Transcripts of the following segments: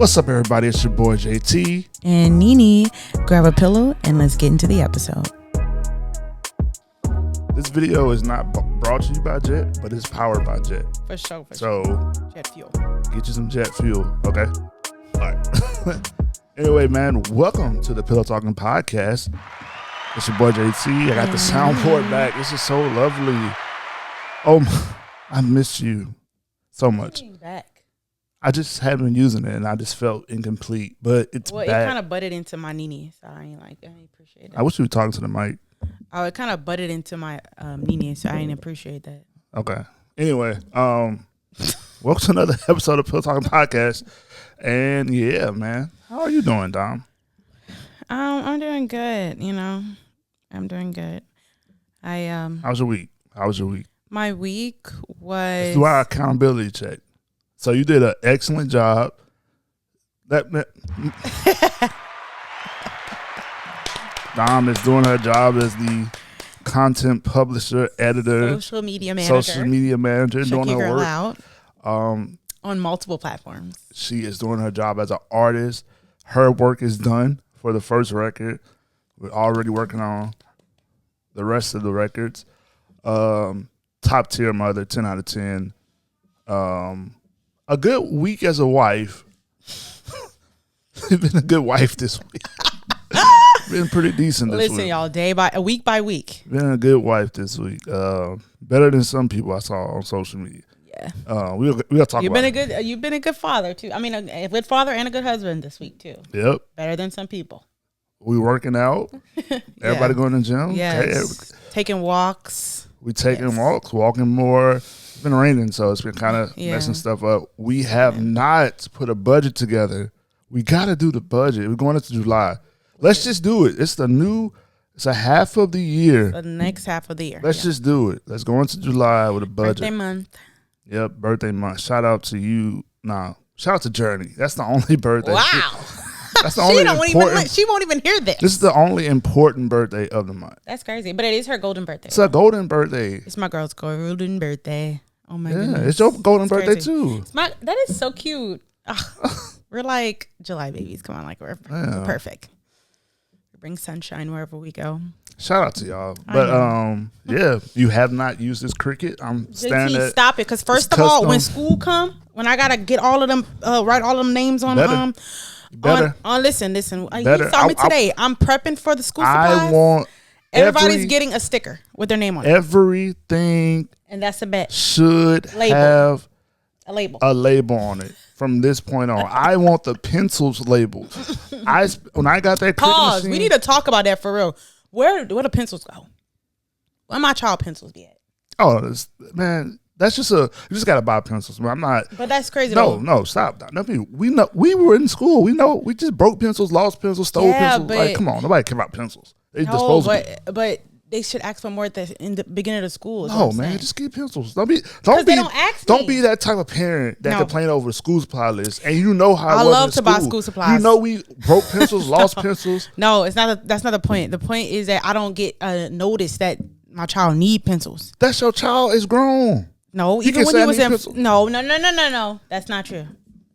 What's up, everybody? It's your boy JT and Nene. Grab a pillow and let's get into the episode. This video is not brought to you by Jet, but it's powered by Jet. For sure. Jet fuel. Get you some jet fuel, okay? All right. Anyway, man, welcome to the Pillow Talking Podcast. It's your boy JT. I got the soundboard back. This is so lovely. Oh, I miss you so much. Back. I just haven't been using it, and I just felt incomplete. But it's well, back. It kind of butted into my Nene, so I ain't appreciate that. I wish you were talking to the mic. Oh, it kind of butted into my Nene, so I ain't appreciate that. Okay. Anyway, welcome to another episode of Pillow Talking Podcast. And yeah, man, how are you doing, Dom? I'm doing good. I'm doing good. How's your week? My week was. Let's do our accountability check. So you did an excellent job. Dom is doing her job as the content publisher, editor, social media manager, doing her work out, on multiple platforms. She is doing her job as an artist. Her work is done for the first record. We're already working on the rest of the records. Top tier mother, 10 out of 10. A good week as a wife. You've been a good wife this week. Been pretty decent this week. Listen, y'all, week by week. Been a good wife this week. Better than some people I saw on social media. Yeah. We'll talk about it. You've been a good father too. I mean, a good father and a good husband this week too. Yep. Better than some people. We working out. Everybody going to the gym. Yes. Okay. Taking walks. We taking walks, walking more. It's been raining, so it's been kind of messing stuff up. We have not put a budget together. We got to do the budget. We're going into July. Let's just do it. It's a half of the year. The next half of the year. Let's just do it. Let's go into July with a budget. Birthday month. Yep, birthday month. Shout out to you. Shout out to Journey. That's the only birthday. Wow. That's the only important. She won't even hear this. This is the only important birthday of the month. That's crazy, but it is her golden birthday. It's a golden birthday. It's my girl's golden birthday. Oh my goodness. Yeah, it's your golden birthday too. That is so cute. We're like July babies. Come on, we're perfect. We bring sunshine wherever we go. Shout out to y'all. But you have not used this Cricut. I'm standing at. Stop it, because first of all, when school come, when I gotta get all of them, write all of them names on Better. Listen. You saw me today. I'm prepping for the school supplies. I want everybody's getting a sticker with their name on it. Everything, and that's a bet. Should have a label on it from this point on. I want the pencils labeled. When I got that Pause. machine, we need to talk about that for real. Where do pencils go? Where my child pencils be at? Oh, man. That's just you just gotta buy pencils. I'm not. But that's crazy. No, stop. We know we were in school. We know we just broke pencils, lost pencils, stole pencils. But, come on, nobody care about pencils. They disposable. But they should ask for more in the beginning of the school. No, man, just get pencils. Don't be that type of parent that complain over the school supply list. And you know how I love to buy school supplies. You know we broke pencils, lost pencils. No, it's not. That's not the point. The point is that I don't get notice that my child need pencils. That's your child is grown. No, even when he was in no. That's not true.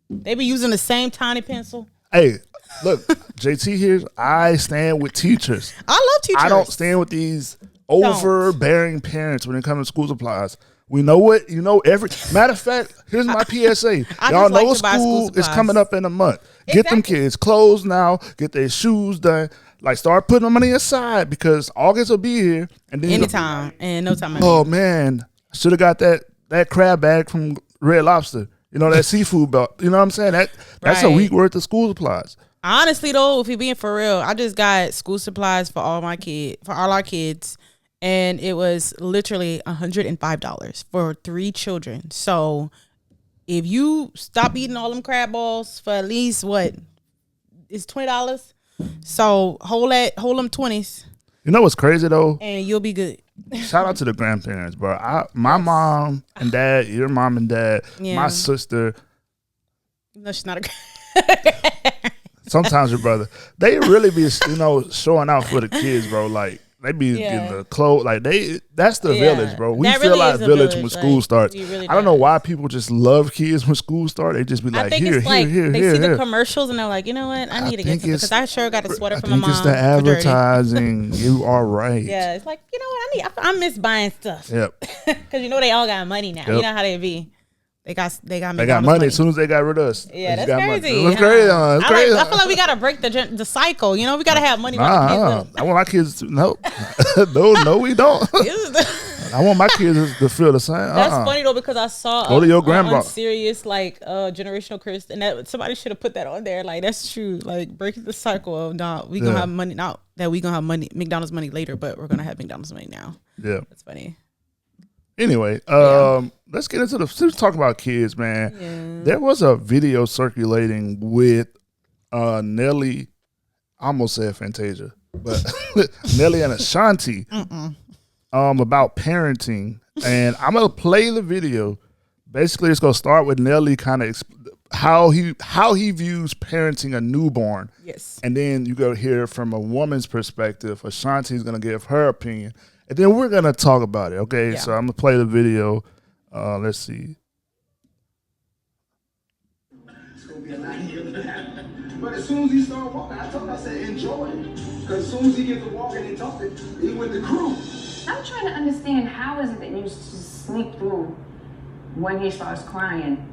They be using the same tiny pencil. Hey, look, JT here. I stand with teachers. I love teachers. I don't stand with these overbearing parents when it comes to school supplies. We know what matter of fact, here's my PSA. Y'all know school is coming up in a month. Exactly. Get them kids clothes now. Get their shoes done. Start putting money aside, because August will be here. And then anytime and no time. Oh man. Should have got that crab bag from Red Lobster. That seafood belt. You know what I'm saying? That's a week worth of school supplies. Honestly though, if you're being for real, I just got school supplies for all our kids, and it was literally $105 for 3 children. So if you stop eating all them crab balls for at least it's $20. So hold them 20s. You know what's crazy though? And you'll be good. Shout out to the grandparents, bro. My mom and dad, your mom and dad, my sister. No, she's not a sometimes your brother. They really be, showing out for the kids, bro. They be getting the clothes like that's the village, bro. We That feel really like is a village village, when school like, starts. you really I don't know does. why people just love kids when school starts. They just be I like, think here, it's like here, they here, see the here. commercials and they're like, you know what? I need to get something because I sure got a sweater from my I mom. think it's the advertising. You are right. Yeah, it's like, you know what? I miss buying stuff. Yep. Because you know they all got money now. Yep. You know how they be. They got They got McDonald's money as soon as they got rid of us. Yeah, They that's got crazy. Money. It's crazy. It's crazy. I feel like we gotta break the cycle. You know, we gotta have money. While the kids I want my kids to no, no, we don't. I want my kids to feel the same. That's funny though because I saw Go to your grandma. Serious like generational curse, and that somebody should have put that on there. Like that's true. Like breaking the cycle of we gonna have money now that we gonna have money McDonald's money later, but we're gonna have McDonald's money now. Yeah, that's funny. Anyway, let's get into let's talk about kids, man. Yeah. There was a video circulating with Nelly, I almost said Fantasia, but Nelly and Ashanti about parenting. And I'm going to play the video. Basically, it's going to start with Nelly kind of how he views parenting a newborn. Yes. And then you go hear from a woman's perspective. Ashanti's going to give her opinion. And then we're going to talk about it, okay? Yeah. So I'm going to play the video. Let's see. It's going to be a lot easier than that. But as soon as he started walking, I told him, I said, enjoy it. Because as soon as he gets to walking and talking, he went to crew. I'm trying to understand, how is it that you just sleep through when he starts crying?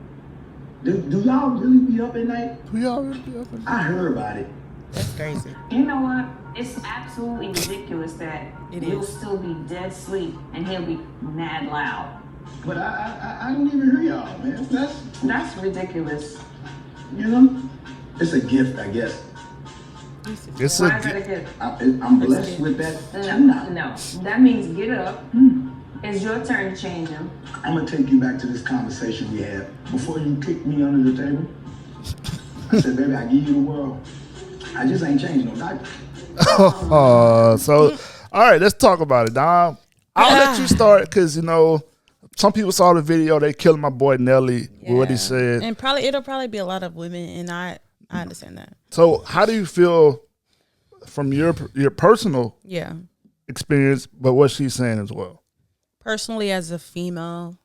Do y'all really be up at night? Do y'all really be up at night? I heard about it. That's crazy. You know what? It's absolutely ridiculous that you'll still be dead asleep and he'll be mad loud. But I don't even hear y'all, man. That's ridiculous. You know? It's a gift, I guess. It's Why is that a gift? I'm blessed with that. No. That means get up. It's your turn to change him. I'm going to take you back to this conversation we had before you kicked me under the table. I said, baby, I give you the world. I just ain't changed no diaper. So, all right, let's talk about it, Dom. I'll let you start because, you know, some people saw the video. They killing my boy Nelly with what he said. And it'll probably be a lot of women, and I understand that. So how do you feel from your personal experience, but what she's saying as well? Personally, as a female,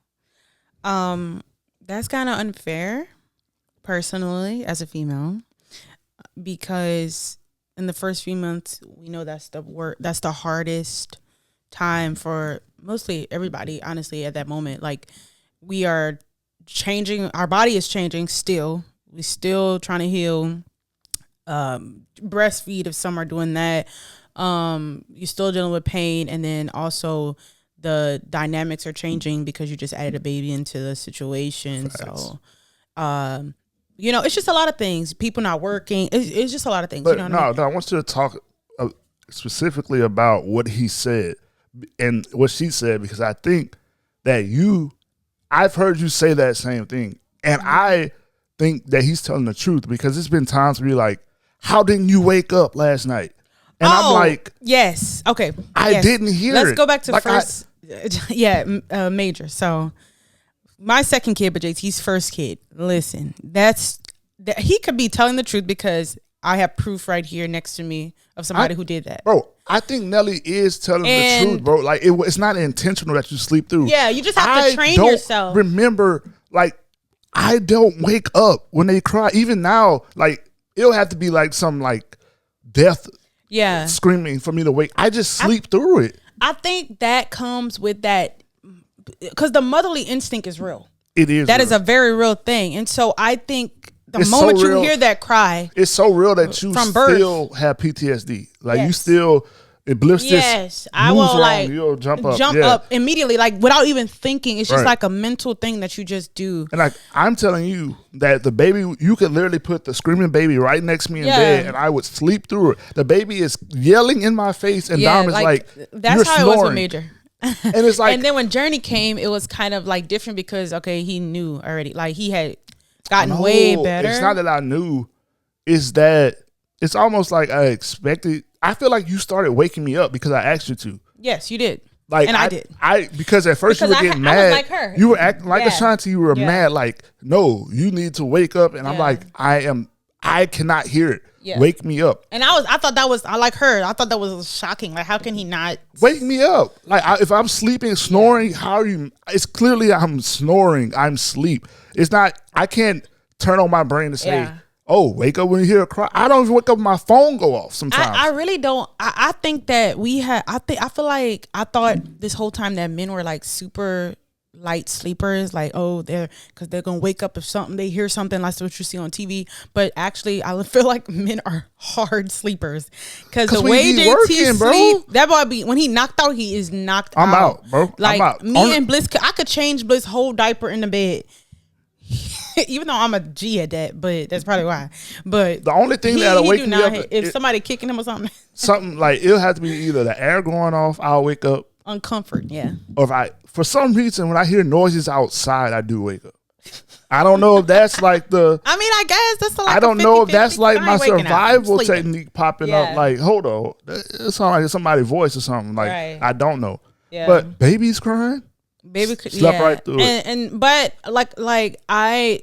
that's kind of unfair, personally, as a female, because in the first few months, we know that's the hardest time for mostly everybody, honestly, at that moment. Like, we are changing, our body is changing still. We're still trying to heal, breastfeed if some are doing that. You're still dealing with pain, and then also the dynamics are changing because you just added a baby into the situation. Facts. So, you know, it's just a lot of things. People not working. It's just a lot of things. But you know what I mean? I want you to talk specifically about what he said and what she said, because I think that I've heard you say that same thing. And I think that he's telling the truth, because it's been times where you're like, how didn't you wake up last night? And I'm like, yes. Okay. I didn't hear it. Let's go back to first. Major. So my second kid, but JT's first kid, listen, he could be telling the truth because I have proof right here next to me of somebody who did that. Bro, I think Nelly is telling the truth, bro. Like, it's not intentional that you sleep through. Yeah, you just have to train yourself. Remember, like, I don't wake up when they cry. Even now, like, it'll have to be like some like death screaming for me to wake. I just sleep through it. I think that comes with that, because the motherly instinct is real. It is. That is a very real thing. And so I think the moment you hear that cry, it's so real that you still have PTSD. Like, you still, it blisters. Yes, I will you'll jump up immediately, like without even thinking. It's just like a mental thing that you just do. And like, I'm telling you that the baby, you could literally put the screaming baby right next to me in bed, and I would sleep through it. The baby is yelling in my face, and Dom is like, that's you're how snoring. It was with Major. And it's like, and then when Journey came, it was kind of like different because he knew already. Like, he had gotten way better. It's not that I knew. It's that it's almost like I expected. I feel like you started waking me up because I asked you to. Yes, you did. Like, and I did. Because at first you were getting mad. I was like her. You were acting like Ashanti. You were mad. Like, no, you need to wake up. And I'm like, I cannot hear it. Yeah. Wake me up. And I thought that was, I like her. I thought that was shocking. Like, how can he not wake me up? Like if I'm sleeping, snoring, how are you? It's clearly I'm snoring. I'm asleep. It's not. I can't turn on my brain to say, "Oh, wake up when you hear a cry." I don't even wake up when my phone go off. Sometimes I really don't. I think that I feel like I thought this whole time that men were like super light sleepers, like, oh, because they're gonna wake up if they hear something like what you see on TV. But actually, I feel like men are hard sleepers because the way JT sleep, that boy be when he knocked out, he is knocked out. I'm out, bro. Like I'm out. Me and Bliss, I could change Bliss' whole diaper in the bed. Even though I'm a G at that, but that's probably why. But the only thing that'll wake me up if somebody kicking him or something like it'll have to be either the air going off, I'll wake up. Uncomfort, yeah. Or if for some reason when I hear noises outside, I do wake up. I don't know if that's like I guess that's like I don't know if that's like my survival technique popping up. Like, hold on, it sounds like somebody's voice or something. Like I don't know. Yeah. But baby's crying. Baby slept right through it. But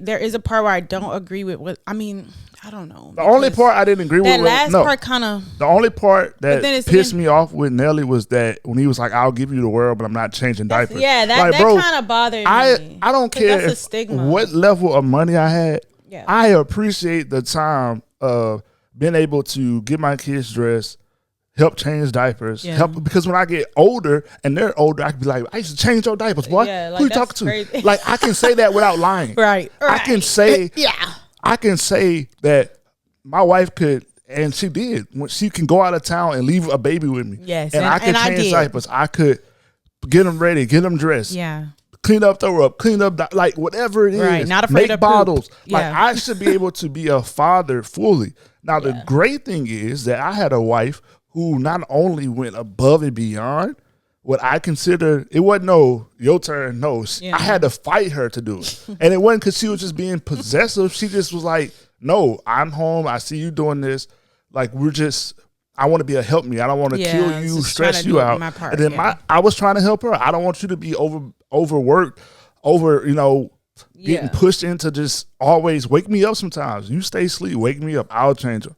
there is a part where I don't agree with what I mean. I don't know. The only part I didn't agree with that last part kind of. The only part that pissed me off with Nelly was that when he was like, "I'll give you the world, but I'm not changing diapers." Yeah, that kind of bothered me. I don't care what level of money I had. Yeah. I appreciate the time of being able to get my kids dressed, help change diapers, help because when I get older and they're older, I can be like, "I used to change your diapers, boy." Yeah, like, who you talking to? Like I can say that without lying. Right. I can say I can say that my wife could, and she did, when she can go out of town and leave a baby with me. Yes, and I could change diapers. I could get them ready, get them dressed. Yeah. Clean up, throw up, clean up, like whatever it is. Right, not afraid of bottles. Poop. Like I should be able to be a father fully. Now the great thing is that I had a wife who not only went above and beyond what I consider, it wasn't your turn, I had to fight her to do it. And it wasn't because she was just being possessive. She just was like, no, I'm home. I see you doing this. Like, I want to be a help me. I don't want to kill you, stress you out. And then I was trying to help her. I don't want you to be overworked, getting pushed into just always wake me up sometimes. You stay asleep, wake me up. I'll change her.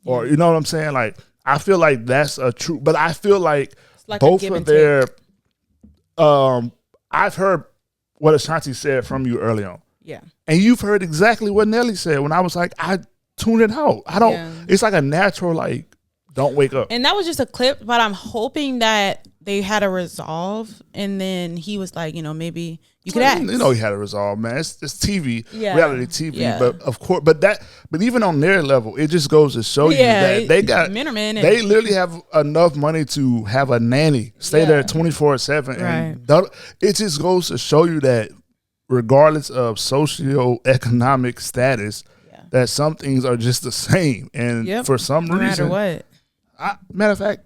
Or, you know what I'm saying? Like, I feel like that's a true, but I feel like both of their, I've heard what Ashanti said from you early on. Yeah. And you've heard exactly what Nelly said when I was like, I tune it out. I don't, it's like a natural, like, don't wake up. And that was just a clip, but I'm hoping that they had a resolve. And then he was like, maybe you could ask. You know, he had a resolve, man. It's TV, reality TV. Yeah. But of course, but even on their level, it just goes to show you that they got, they literally have enough money to have a nanny stay there 24/7. And it just goes to show you that regardless of socioeconomic status, that some things are just the same. And for some reason, no matter what. Matter of fact,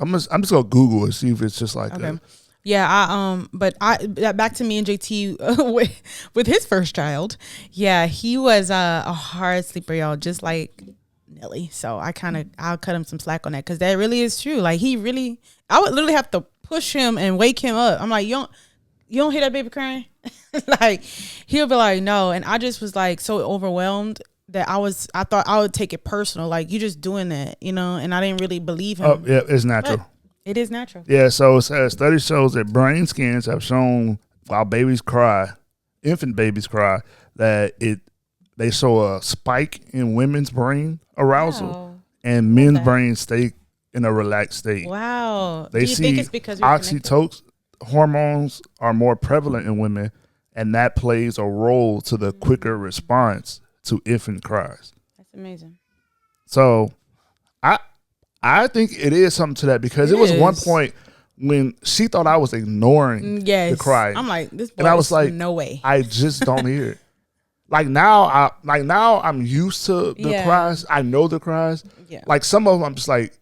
I'm just gonna Google and see if it's just like that. Yeah, but back to me and JT with his first child. Yeah, he was a hard sleeper, y'all, just like Nelly. So I'll cut him some slack on that because that really is true. Like I would literally have to push him and wake him up. I'm like, you don't hear that baby crying? Like he'll be like, no, and I just was like so overwhelmed that I thought I would take it personal. Like you just doing that, and I didn't really believe him. Oh yeah, it's natural. But it is natural. Yeah, so it says study shows that brain scans have shown while babies cry, infant babies cry, that they show a spike in women's brain arousal and men's brain stay in a relaxed state. Wow. Do you think it's because oxytocin hormones are more prevalent in women, and that plays a role to the quicker response to infant cries. That's amazing. So I think it is something to that because it was one point when she thought I was ignoring the cry. I'm like, this boy, and I was like, no way. I just don't hear it. Like now I'm used to the cries. I know the cries. Yeah. Like some of them I'm just like,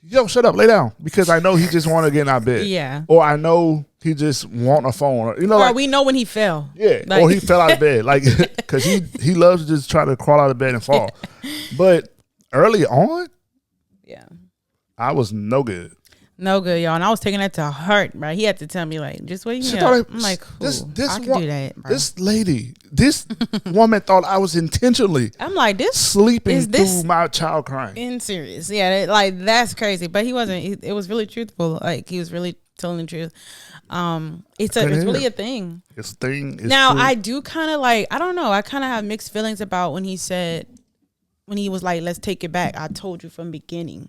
yo, shut up, lay down. Because I know he just want to get out of bed. Yeah. Or I know he just want a phone. Or like, we know when he fell. Yeah. Or he fell out of bed. Like, because he loves to just try to crawl out of bed and fall. But early on, I was no good. No good, y'all. And I was taking that to heart, right? He had to tell me, like, just wake me up. I'm like, this I can do that, bro. This lady, this woman thought I was intentionally I'm like, this sleeping through my child crying. In serious. Yeah, like, that's crazy. But he wasn't. It was really truthful. Like, he was really telling the truth. It's really a thing. It's a thing. Now, true. I do kind of like, I don't know. I kind of have mixed feelings about when he was like, let's take it back. I told you from the beginning.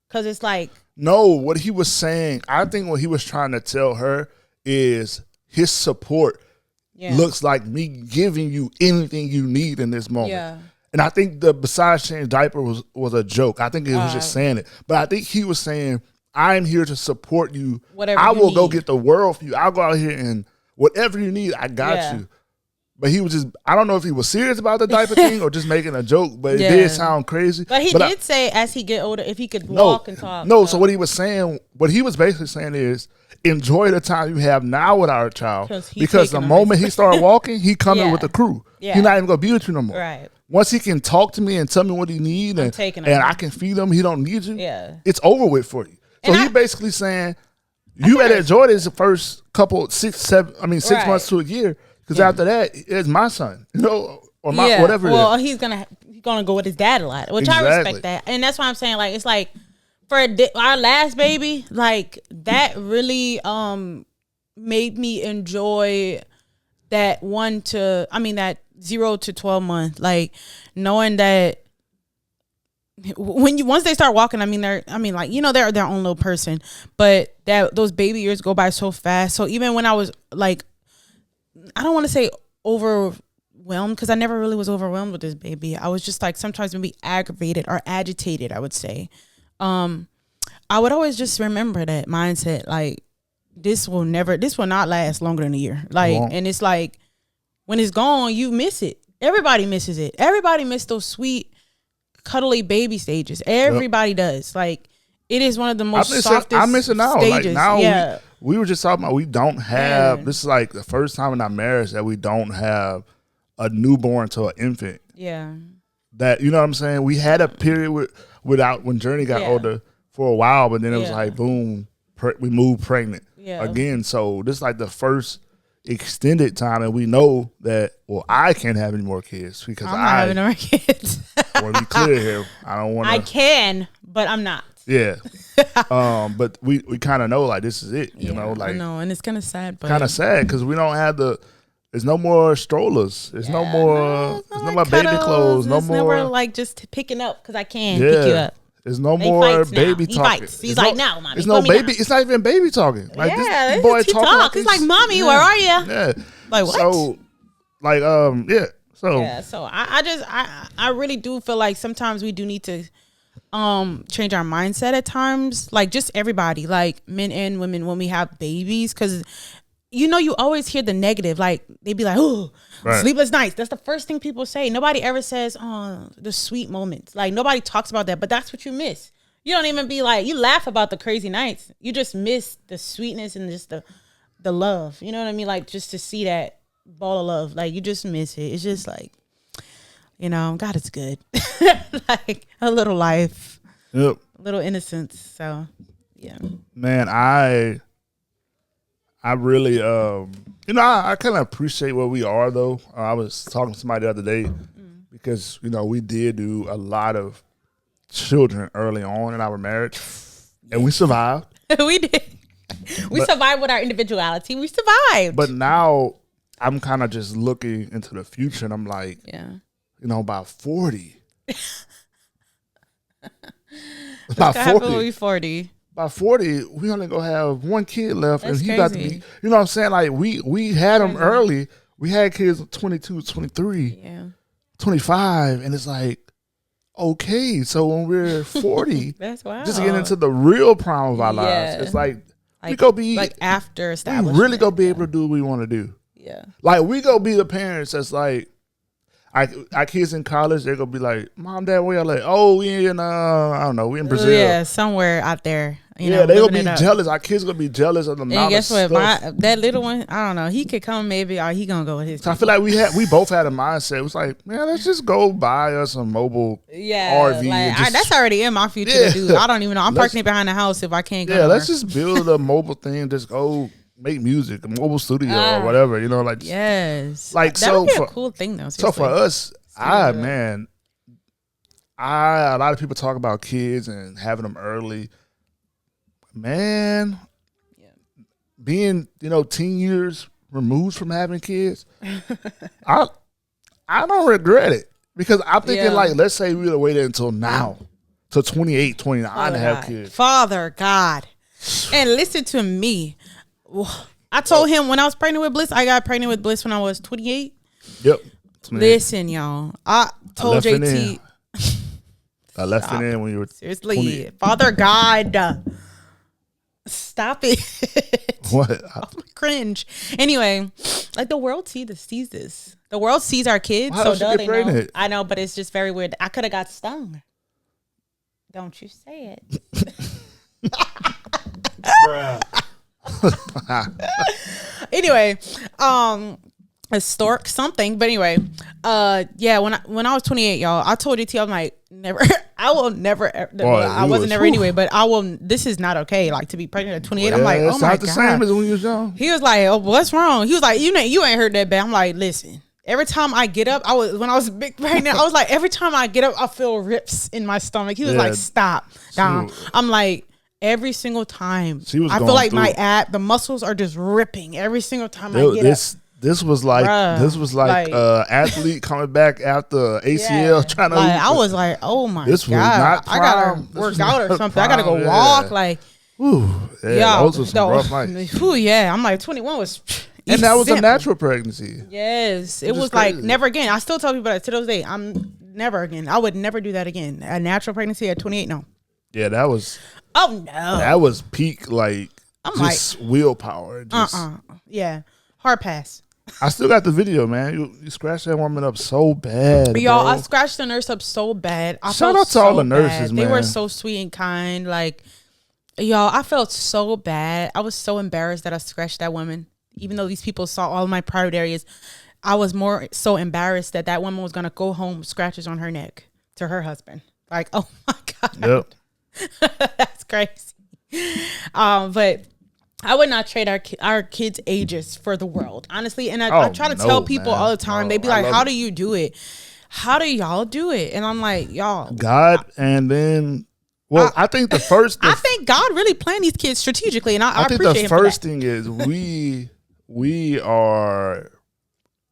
Because it's like. No, what he was saying, I think what he was trying to tell her is his support looks like me giving you anything you need in this moment. Yeah. And I think the besides change diaper was a joke. I think he was just saying it. But I think he was saying, I'm here to support you. Whatever I will need. go get the world for you. I'll go out here and whatever you need, I got you. But he was just, I don't know if he was serious about the diaper thing or just making a joke, but it did sound crazy. But he did say as he get older, if he could walk and talk. No, so what he was basically saying is, enjoy the time you have now with our child. Because the moment he started walking, he coming with the crew. Yeah. He's not even going to be with you no more. Right. Once he can talk to me and tell me what he needs and I can feed him, he don't need you. Yeah. It's over with for you. So he basically saying, you better enjoy this the first couple, 6 months to a year. Because after that, it's my son, or my whatever. Well, he's gonna go with his dad a lot, which I respect that, and that's why I'm saying, like, it's like for our last baby, like that really made me enjoy that 0 to 12 month, like knowing that once they start walking, they're their own little person, but that those baby years go by so fast. So even when I was like, I don't want to say overwhelmed, because I never really was overwhelmed with this baby. I was just like sometimes maybe aggravated or agitated, I would say. I would always just remember that mindset, like this will not last longer than a year. Like, and it's like when it's gone, you miss it. Everybody misses it. Everybody missed those sweet, cuddly baby stages. Everybody does. Like, it is one of the most softest I miss it now. Stages. Like now, we were just talking about we don't have. This is like the first time in our marriage that we don't have a newborn to an infant. Yeah. That, you know what I'm saying? We had a period without when Journey got older for a while, but then it was like boom, we moved pregnant again. So this is like the first extended time, and we know that. Well, I can't have any more kids because I'm not having no more kids. I want to be clear here. I don't want to. I can, but I'm not. Yeah. But we kind of know, like, this is it, you know, like. No, and it's kind of sad, but. Kind of sad because we don't have there's no more strollers. There's no more, there's no more baby clothes. No more. Like just picking up because I can pick you up. There's no more baby talking. He fights. He's like, no, mommy. There's no baby. It's not even baby talking. Like, this boy talking. Like he's like, mommy, where are you? Yeah. Like, what? So, like, So I really do feel like sometimes we do need to change our mindset at times, like just everybody, like men and women, when we have babies, because you always hear the negative, like they be like, oh, sleepless nights. That's the first thing people say. Nobody ever says, oh, the sweet moments. Like nobody talks about that, but that's what you miss. You don't even be like, you laugh about the crazy nights, you just miss the sweetness and just the love, you know what I mean? Like just to see that ball of love, like you just miss it. It's just like, God is good. Like a little life, a little innocence. So, yeah. Man, I really, I kind of appreciate where we are, though. I was talking to somebody the other day because, we did do a lot of children early on in our marriage, and we survived. We did. We survived with our individuality. We survived. But now I'm kind of just looking into the future, and I'm like, about 40. About 40. By 40, we only gonna have one kid left. That's and he about to be, you know what I'm saying? Like we had him early. We had kids 22, 23, 25, and it's like, okay, so when we're 40, that's wild. Just getting into the real prime of our lives. It's like we go be like after establishment. We really gonna be able to do what we want to do. Yeah. Like we go be the parents that's like, our kids in college, they're gonna be like, "Mom, Dad, where y'all like? Oh, we in I don't know, we in Brazil. Yeah, somewhere out there. You know, they gonna living be it up. jealous. Our kids gonna be jealous of the amount And guess of what? stuff. That little one, I don't know. He could come maybe, or he gonna go with his. So I feel like we both had a mindset. It was like, man, let's just go buy us a mobile RV. Like, that's already in my future to do. I don't even know. I'm parking it behind the house if I can't go. Yeah, let's just build a mobile thing. Just go make music, a mobile studio or whatever. You know, like yes, like that so would be for, a cool thing though. So for us, Seriously. a lot of people talk about kids and having them early. Man, being 10 years removed from having kids, I don't regret it because I'm thinking like, let's say we would have waited until now, to 28, 29 to have kids. Father God, and listen to me. I told him when I was pregnant with Bliss, I got pregnant with Bliss when I was 28. Yep. Listen, y'all, I told JT. I left it in when you were seriously 28. Father God. Stop it. What? Cringe. Anyway, like the world sees this. The world sees our kids, How so else you duh, get they know. pregnant? I know, but it's just very weird. I could have got stung. Don't you say it. Anyway, a stork something, but anyway, yeah. When I was 28, y'all, I told JT, I'm like, never. I will never. I wasn't never anyway, but I will. This is not okay. Like to be pregnant at 28. I'm like, oh it's my not the God. same as when you was young. He was like, oh, what's wrong? He was like, you ain't heard that bad. I'm like, listen. Every time I get up, when I was big pregnant, I was like, every time I get up, I feel rips in my stomach. He was like, stop, down. I'm like, every single time, I feel like the muscles are just ripping every single time I get up. This was like athlete coming back after ACL trying to. I was like, oh my this God, was not I gotta work out or something. I gotta go walk. Like, those were some rough nights. I'm like 21 was. And that was a natural pregnancy. Yes, it was like never again. I still tell people that to this day. I'm never again. I would never do that again. A natural pregnancy at 28, no. Yeah, that was. Oh no, that was peak like I'm just willpower. Yeah, hard pass. I still got the video, man. You scratched that woman up so bad, y'all. bro. I scratched the nurse up so bad. Shout out to all the nurses, man. They were so sweet and kind. Like, y'all, I felt so bad. I was so embarrassed that I scratched that woman. Even though these people saw all of my private areas, I was more so embarrassed that woman was gonna go home with scratches on her neck to her husband. Like, oh my God, that's crazy. But I would not trade our kids' ages for the world, honestly. And I try to tell people all the time. They be like, "How do you do it? How do y'all do it?" And I'm like, y'all, God, and then. Well, I think I think God really planned these kids strategically, and I think appreciate the first thing is we are,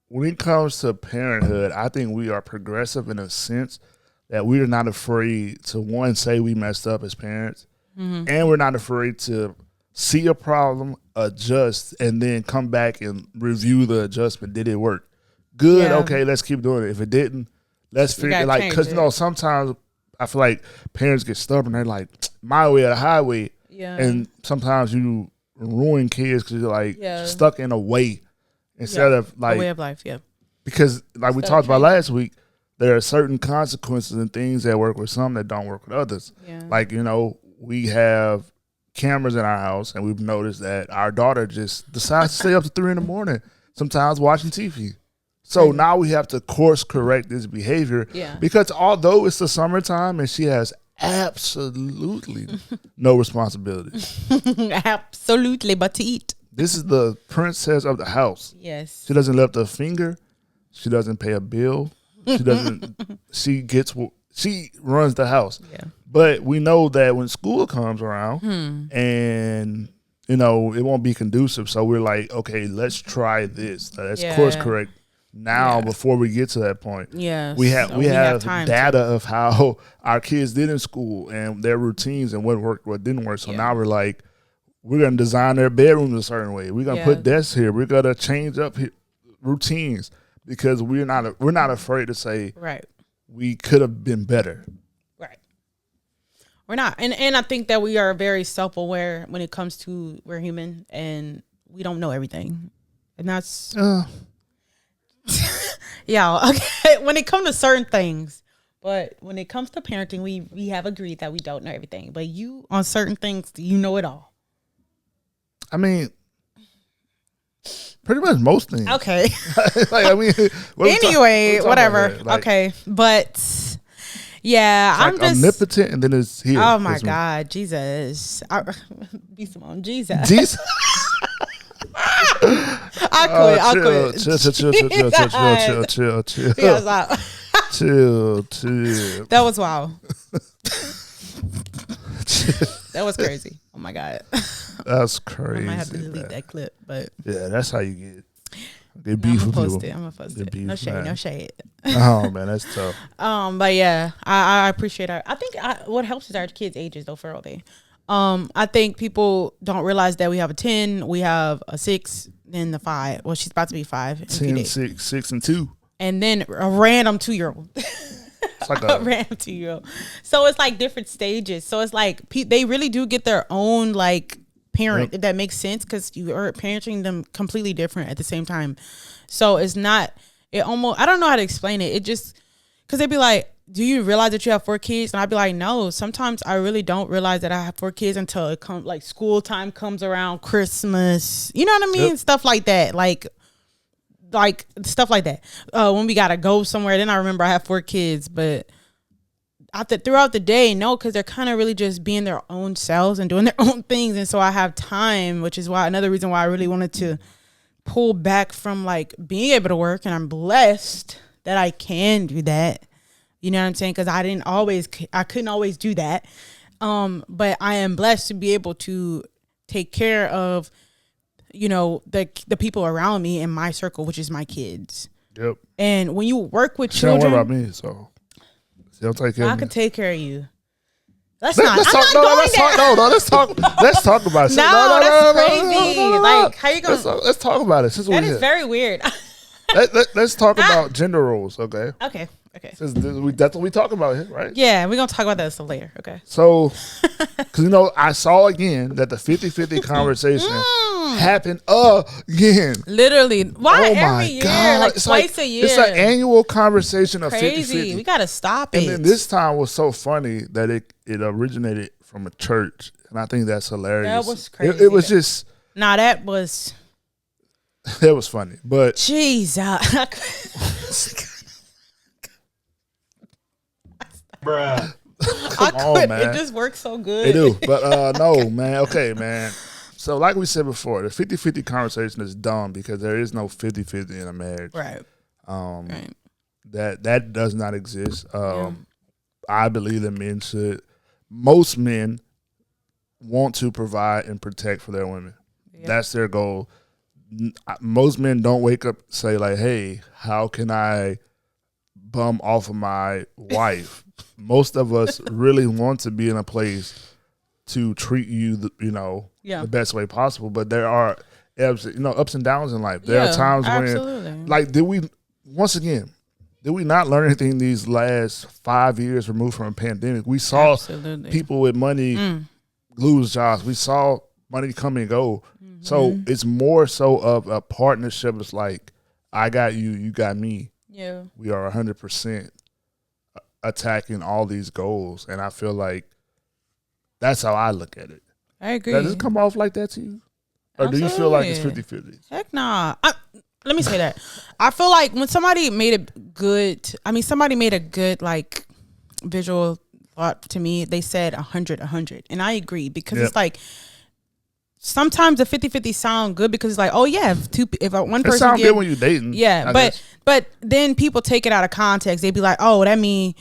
when it comes to parenthood, I think we are progressive in a sense that we are not afraid to say we messed up as parents, and we're not afraid to see a problem, adjust, and then come back and review the adjustment. Did it work? Good. Yeah. Okay, let's keep doing it. If it didn't, let's figure it. Like, because sometimes I feel like parents get stubborn. They're like, my way or the highway. Yeah. And sometimes you ruin kids because you're like stuck in a way instead of like a way of life. Yeah. Because like we talked about last week, there are certain consequences and things that work with some that don't work with others. Yeah. Like, we have cameras in our house and we've noticed that our daughter just decides to stay up to 3 a.m, sometimes watching TV. So now we have to course correct this behavior because although it's the summertime and she has absolutely no responsibility. Absolutely, but to eat. This is the princess of the house. Yes. She doesn't lift a finger. She doesn't pay a bill. She doesn't. She runs the house. Yeah. But we know that when school comes around and it won't be conducive. So we're like, okay, let's try this. Let's course correct. Now, before we get to that point, we have data of how our kids did in school and their routines and what worked, what didn't work. So now we're like, we're gonna design their bedrooms a certain way. We're gonna put desks here. We're gonna change up routines because we're not afraid to say we could have been better. Right. We're not, and I think that we are very self-aware when it comes to we're human and we don't know everything, and that's. Yeah, okay. When it comes to certain things, but when it comes to parenting, we have agreed that we don't know everything. But you, on certain things, you know it all. I mean, pretty much most things. Okay. Like, I mean, anyway, whatever. Like, okay, but yeah, I'm just omnipotent, and then it's here. Oh my God, Jesus! Be Simone, Jesus. Jesus. I quit. Chill. Chill. That was wild. That was crazy. Oh my God. That's crazy. I might have to delete that clip, but yeah, that's how you get beef with people. I'm gonna post it. No shade. Oh man, that's tough. But yeah, I appreciate it. I think what helps is our kids' ages though, for all day. I think people don't realize that we have a 10, we have a 6, then the 5. Well, she's about to be 5. 10, 6, and 2. And then a random 2-year-old. It's like a random 2-year-old. So it's like different stages. So it's like they really do get their own like parent, if that makes sense, because you are parenting them completely different at the same time. So it's not, I don't know how to explain it. It just, because they'd be like, do you realize that you have 4 kids? And I'd be like, no, sometimes I really don't realize that I have 4 kids until it comes, like school time comes around, Christmas, you know what I mean? Yep. Stuff like that. Like stuff like that. When we got to go somewhere, then I remember I have 4 kids, but throughout the day, no, because they're kind of really just being their own selves and doing their own things. And so I have time, which is another reason why I really wanted to pull back from like being able to work. And I'm blessed that I can do that. You know what I'm saying? Because I couldn't always do that. But I am blessed to be able to take care of, you know, the people around me in my circle, which is my kids. Yep. And when you work with children, don't worry about me, so they'll take care of me. I can take care of you. Let's talk about it. No, that's crazy. Like, how you going? Let's talk about it. That is very weird. Let's talk about gender roles, okay? Okay. That's what we talk about here, right? Yeah, we're going to talk about that stuff later, okay? So, because, you know, I saw again that the 50-50 conversation happened again. Literally. Why every year? God. Like twice a year. It's an annual conversation of 50-50. Crazy. We got to stop it. And then this time was so funny that it originated from a church. And I think that's hilarious. That was crazy. It was just. Nah, that was. That was funny. But. Jesus. Bruh. Come on, man. It just works so good. It do. But no, man. Okay, man. So like we said before, the 50-50 conversation is dumb because there is no 50-50 in a marriage. Right. Right. That does not exist. I believe that most men want to provide and protect for their women. Yeah. That's their goal. Most men don't wake up and say like, hey, how can I bum off of my wife? Most of us really want to be in a place to treat you, the best way possible. But there are ups and downs in life. There are times when, like, did we not learn anything these last 5 years removed from a pandemic? We saw people with money lose jobs. We saw money come and go. Mm-hmm. So it's more so of a partnership. It's like, I got you, you got me. Yeah, we are 100% attacking all these goals, and I feel like that's how I look at it. I agree. Does it come off like that to you? Or do you feel like it's 50-50? Heck nah. Let me say that. I feel like when somebody made a good like visual thought to me, they said 100. And I agree because it's like sometimes the 50-50 sound good because it's like, oh yeah, if one person sound good when you're dating. Yeah, but then people take it out of context. They be like, oh, that means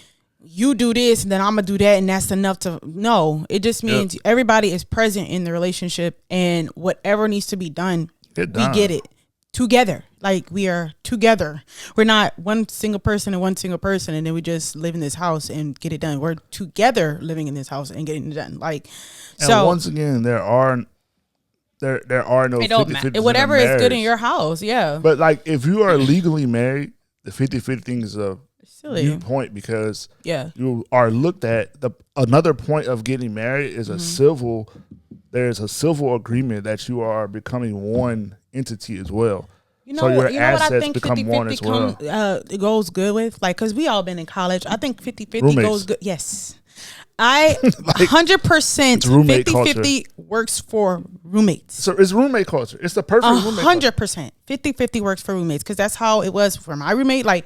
you do this and then I'm gonna do that and that's enough to. No, it just means everybody is present in the relationship and whatever needs to be done, we get it together. Like we are together. We're not one single person and then we just live in this house and get it done. We're together living in this house and getting it done. Like, and so once again, there are no 50-50. Whatever is good in your house, yeah. But like if you are legally married, the 50-50 thing is a viewpoint because you are looked at. Another point of getting married is there's a civil agreement that you are becoming one entity as well. You know, so your you know what I assets think become 50-50 one as well. it goes good with? Like, because we all been in college. I think 50-50 Roommates. goes good. Yes. I 100% roommate 50-50 works for roommates. So it's roommate culture. It's the perfect roommate culture. 100%. 50-50 works for roommates because that's how it was for my roommate. Like,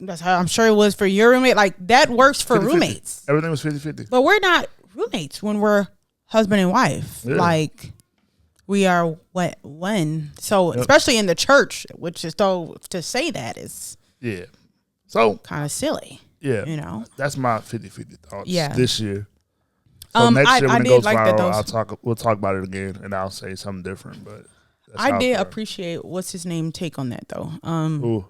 that's how I'm sure it was for your roommate. Like, that works for 50-50. roommates. Everything was 50-50. But we're not roommates when we're husband and wife. Yeah. Like, we are one. So, especially in the church, which is, though, to say that is so kind of silly. Yeah. You know? That's my 50-50 thoughts this year. So next next year when it goes like viral, we'll talk about it again and I'll say something different. But I did appreciate what's his name take on that though. Who?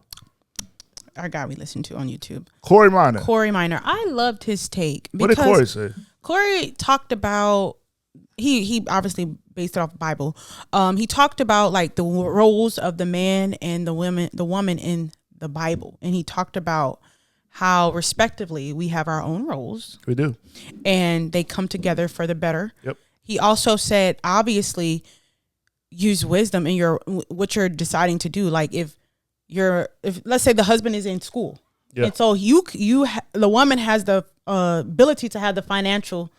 Our guy we listened to on YouTube. Corey Minor. I loved his take. What did Corey say? Corey talked about he obviously based it off the Bible. He talked about like the roles of the man and the woman in the Bible. And he talked about how respectively we have our own roles. We do. And they come together for the better. Yep. He also said, obviously, use wisdom in what you're deciding to do. Like if let's say the husband is in school. Yep. And so the woman has the ability to have the financial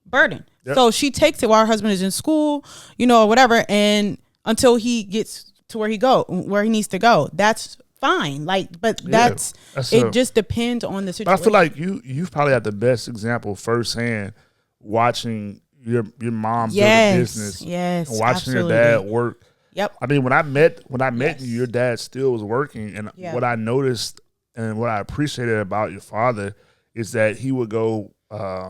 burden. Yep. So she takes it while her husband is in school, or whatever. And until he gets to where he needs to go, that's fine. But it just depends on the situation. But I feel like you've probably had the best example firsthand watching your mom build a business. Yes. And watching your dad work. Yep. I mean, when I met you, your dad still was working. And what I noticed and what I appreciated about your father is that he would go,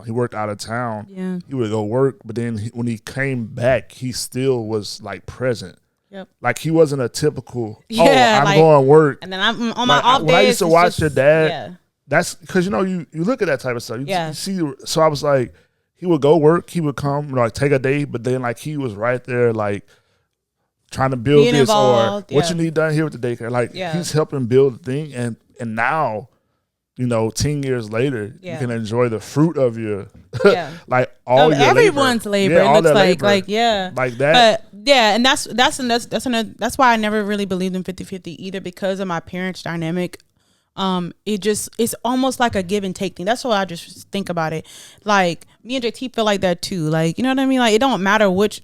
he worked out of town. Yeah. He would go work, but then when he came back, he still was like present. Yep. Like he wasn't a typical, I'm going to work. And then I'm on my off days. When I used to watch your dad, that's because, you look at that type of stuff. You see, so I was like, he would go work, he would come, take a day, but then like he was right there, like trying to build being this involved, or what you need done here with the daycare. Like he's helping build the thing. And now, 10 years later, you can enjoy the fruit of your, like all your everyone's labor. It looks like like that. But and that's why I never really believed in 50-50 either, because of my parents' dynamic. It's almost like a give and take thing. That's what I just think about it. Like me and JT feel like that too. Like, you know what I mean? Like it don't matter what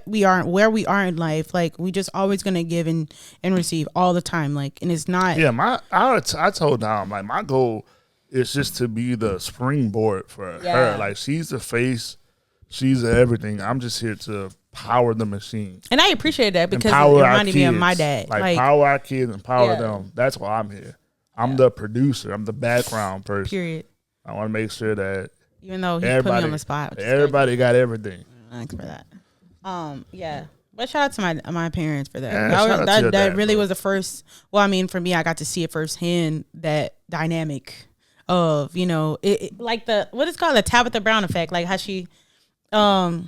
we are, where we are in life. Like we just always gonna give and receive all the time. Like, and it's not. Yeah, I told Dom, like my goal is just to be the springboard for her. Like she's the face, she's the everything. I'm just here to power the machine. And I appreciate that because it reminded me of my dad. Like power our kids and power them. That's why I'm here. I'm the producer. I'm the background person. Period. I want to make sure that even though he put me on the spot, everybody got everything. Thanks for that. But shout out to my parents for that. Yeah, that really was the first. Well, I mean, for me, I got to see it firsthand. That dynamic of like what is called the Tabitha Brown effect. Like how she, like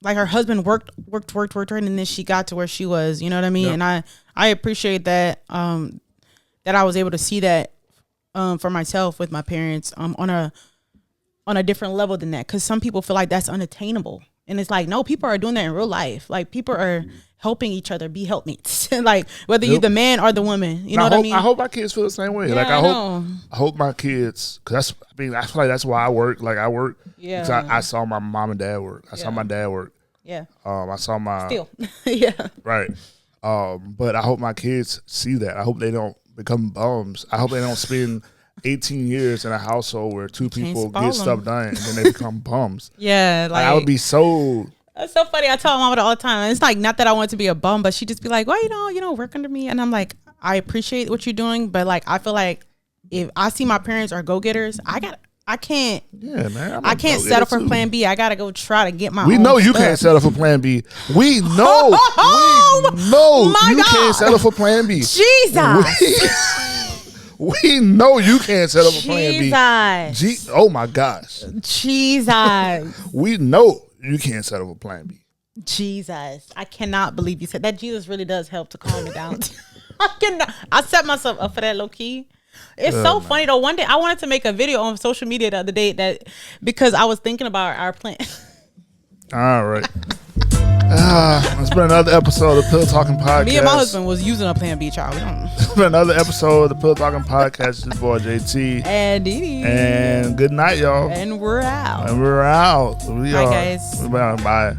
her husband worked, and then she got to where she was. You know what I mean? Yep. And I appreciate that. That I was able to see that for myself with my parents on a different level than that, because some people feel like that's unattainable, and it's like no, people are doing that in real life. Like people are helping each other be helpmates, like whether you're the man or the woman. You know what I mean? I hope my kids feel the same way. Yeah, like I hope my kids, because I feel like that's why I work. Like I work. Yeah. I saw my mom and dad work. I saw my dad work. Yeah. I saw my still. Yeah. Right. But I hope my kids see that. I hope they don't become bums. I hope they don't spend 18 years in a household where two people get stuff done and then they become bums. Yeah, like I would be so. That's so funny. I tell my mom all the time. It's like not that I want to be a bum, but she just be like, "Well, work under me," and I'm like, I appreciate what you're doing, but like I feel like if I see my parents are go getters, I can't. Yeah, man. I can't settle for plan B. I gotta go try to get my. We own know you stuff. can't settle for plan B. We know. We know you can't settle for plan B. Jesus. We know you can't settle for plan B. Oh my gosh. Jesus. We know you can't settle for plan B. Jesus. I cannot believe you said that. Jesus really does help to calm me down. I set myself up for that low key. It's so funny though. One day I wanted to make a video on social media the other day because I was thinking about our plan. All right. It's been another episode of the Pillow Talking Podcast. Me and my husband was using a Plan B, child. We don't. It's been another episode of the Pillow Talking Podcast. It's your boy JT. And Dee. And good night, y'all. And we're out. And we're out. Bye, guys. Bye.